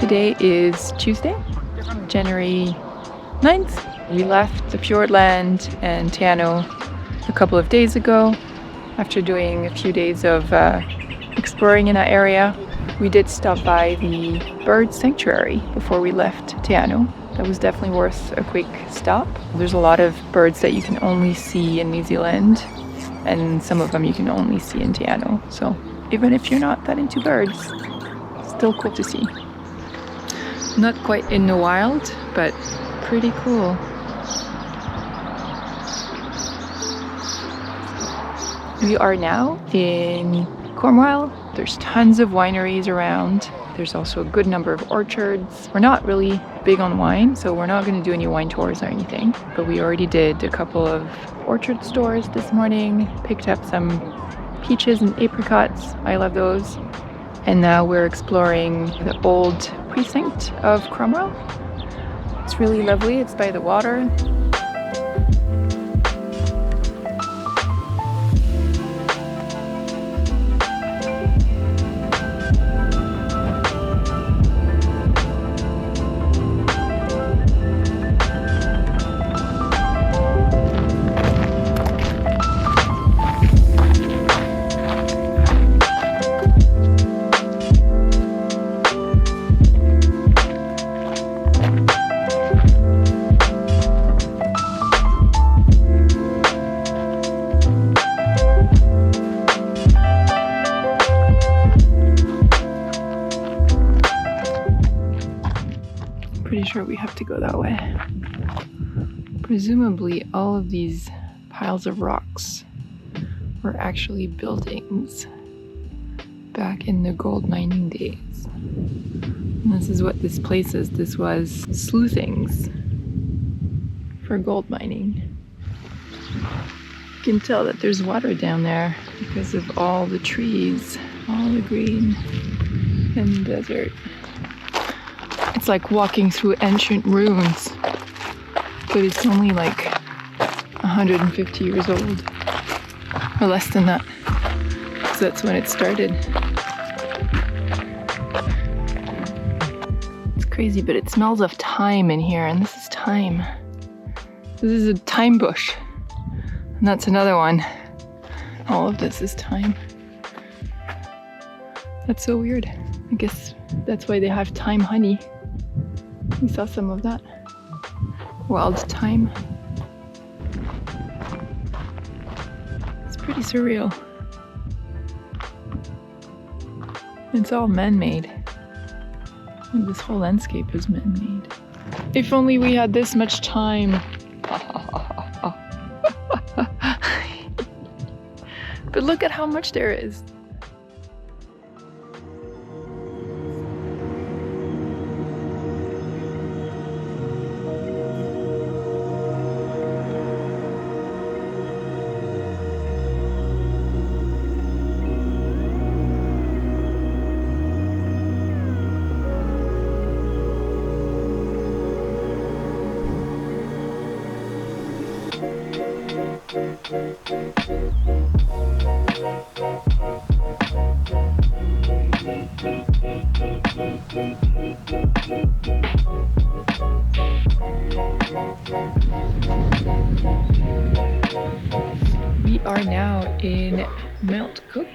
Today is Tuesday, January 9th. We left the Fjordland and Te Anau a couple of days ago after doing a few days of exploring in that area. We did stop by the bird sanctuary before we left Te Anau. That was definitely worth a quick stop. There's a lot of birds that you can only see in New Zealand, and some of them you can only see in Te Anau. So even if you're not that into birds, still cool to see. Not quite in the wild, but pretty cool. We are now in Cornwall. There's tons of wineries around. There's also a good number of orchards. We're not really big on wine, so we're not going to do any wine tours or anything. But we already did a couple of orchard stores this morning, picked up some peaches and apricots. I love those. And now we're exploring the old precinct of Cromwell. It's really lovely. It's by the water. Pretty sure we have to go that way. Presumably all of these piles of rocks were actually buildings back in the gold mining days. And this is what this place is. This was sleuthings for gold mining. You can tell that there's water down there because of all the trees, all the green and the desert. It's like walking through ancient ruins, but it's only like 150 years old, or less than that, so that's when it started. It's crazy, but it smells of thyme in here, and this is thyme. This is a thyme bush, and that's another one. All of this is thyme. That's so weird. I guess that's why they have thyme honey. We saw some of that. Wild thyme. It's pretty surreal. It's all man-made. This whole landscape is man-made. If only we had this much time. But look at how much there is. We are now in Mount Cook.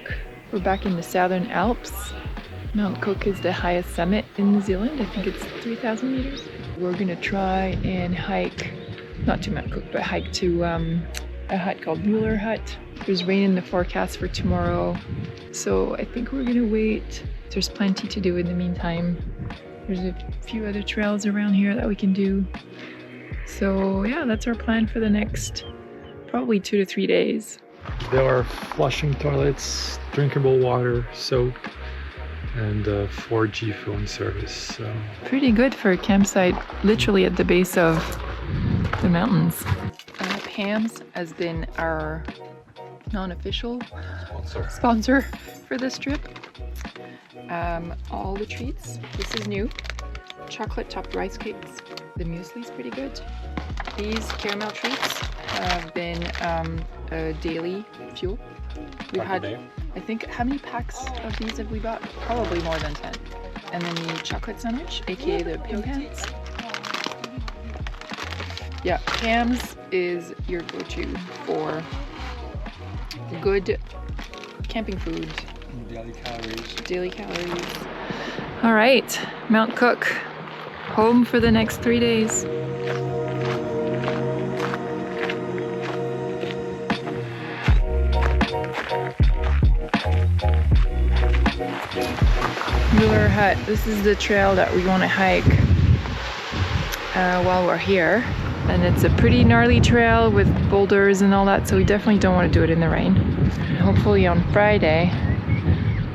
We're back in the Southern Alps. Mount Cook is the highest summit in New Zealand. I think it's 3,000 meters. We're gonna try and hike, not to Mount Cook, but hike to a hut called Mueller Hut. There's rain in the forecast for tomorrow, so I think we're gonna wait. There's plenty to do in the meantime. There's a few other trails around here that we can do. So yeah, that's our plan for the next probably 2 to 3 days. There are flushing toilets, drinkable water, soap, and 4G phone service. So. Pretty good for a campsite literally at the base of the mountains. Pam's has been our non-official sponsor for this trip. All the treats. This is new. Chocolate topped rice cakes. The muesli's pretty good. These caramel treats have been a daily fuel. We've had, I think, how many packs of these have we bought? Probably more than 10. and then the chocolate sandwich, aka the Pim Pants. Yeah, Pam's is your go-to for good camping food. Daily calories. All right, Mount Cook, home for the next 3 days. Mueller Hut. This is the trail that we want to hike while we're here. And it's a pretty gnarly trail with boulders and all that, so we definitely don't want to do it in the rain. Hopefully on Friday,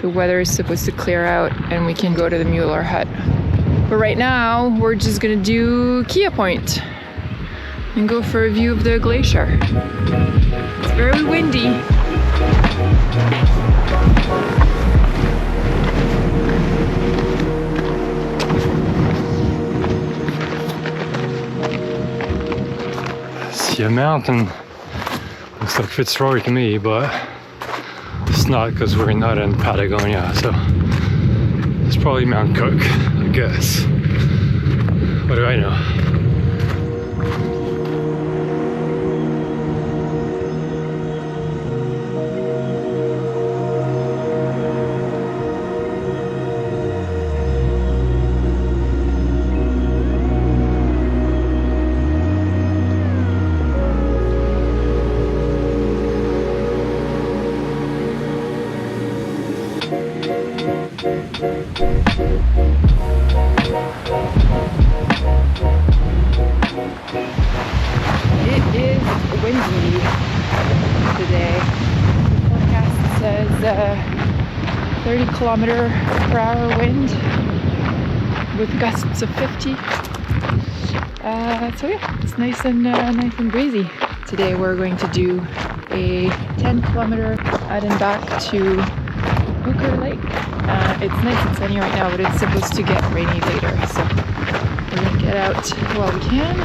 the weather is supposed to clear out and we can go to the Mueller Hut. But right now, we're just gonna do Kia Point and go for a view of the glacier. It's very windy. See a mountain. Looks like Fitzroy to me, but it's not because we're not in Patagonia, so it's probably Mount Cook, I guess. What do I know? It is windy today. The forecast says 30 km/h wind with gusts of 50. So yeah, it's nice and breezy. Today we're going to do a 10-kilometer out and back to Hooker Lake. It's nice and sunny right now, but it's supposed to get rainy later, so we're gonna get out while we can.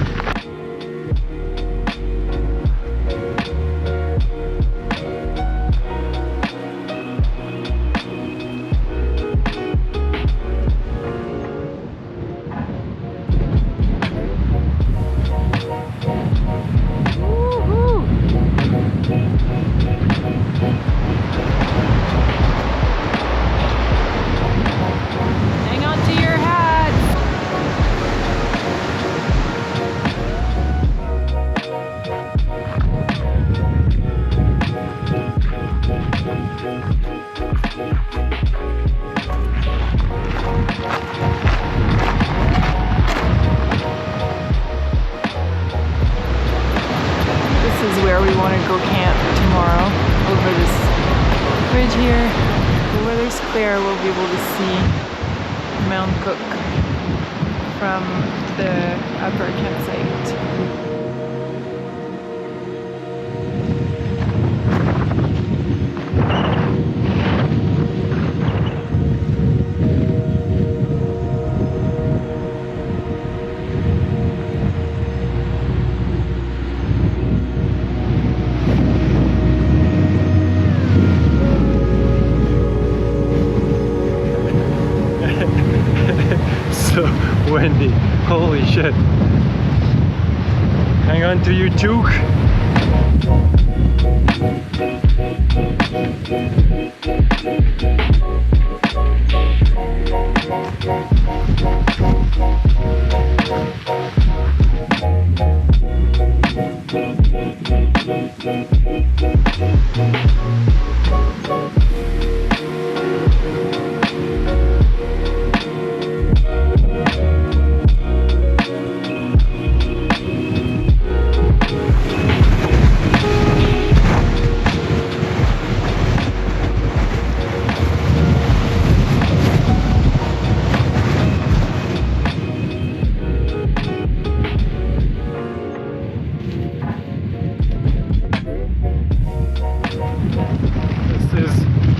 Where we want to go camp tomorrow, over this bridge here. If the weather's clear, we'll be able to see Mount Cook from the upper campsite. So windy, holy shit. Hang on to your toque.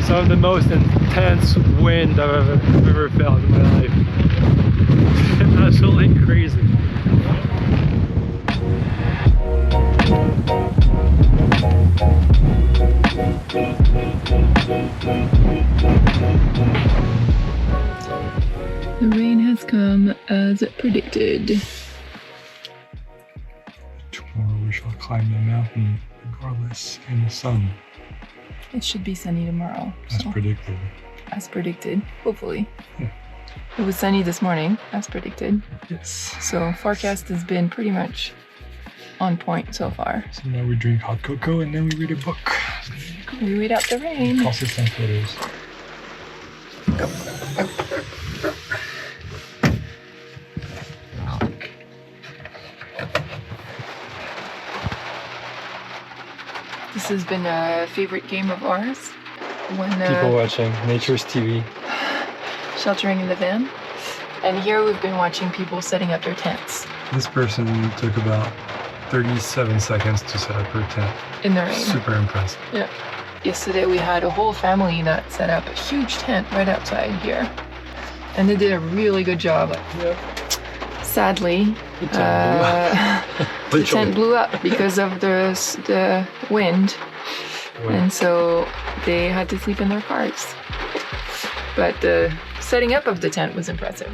Some of the most intense wind I've ever felt in my life. Absolutely crazy. The rain has come as predicted. Tomorrow we shall climb the mountain regardless in the sun. It should be sunny tomorrow. As so- predicted. As predicted, hopefully. Yeah. It was sunny this morning, as predicted. Yes. So forecast has been pretty much on point so far. So now we drink hot cocoa and then we read a book. We wait out the rain. Also some photos. This has been a favorite game of ours. When People watching Nature's TV. sheltering in the van. And here we've been watching people setting up their tents This person took about 37 seconds to set up her tent. in the rain. Super impressed. Yeah. Yesterday we had a whole family that set up a huge tent right outside here. And they did a really good job. Sadly, the tent blew up because of the wind. And so they had to sleep in their cars. But the setting up of the tent was impressive.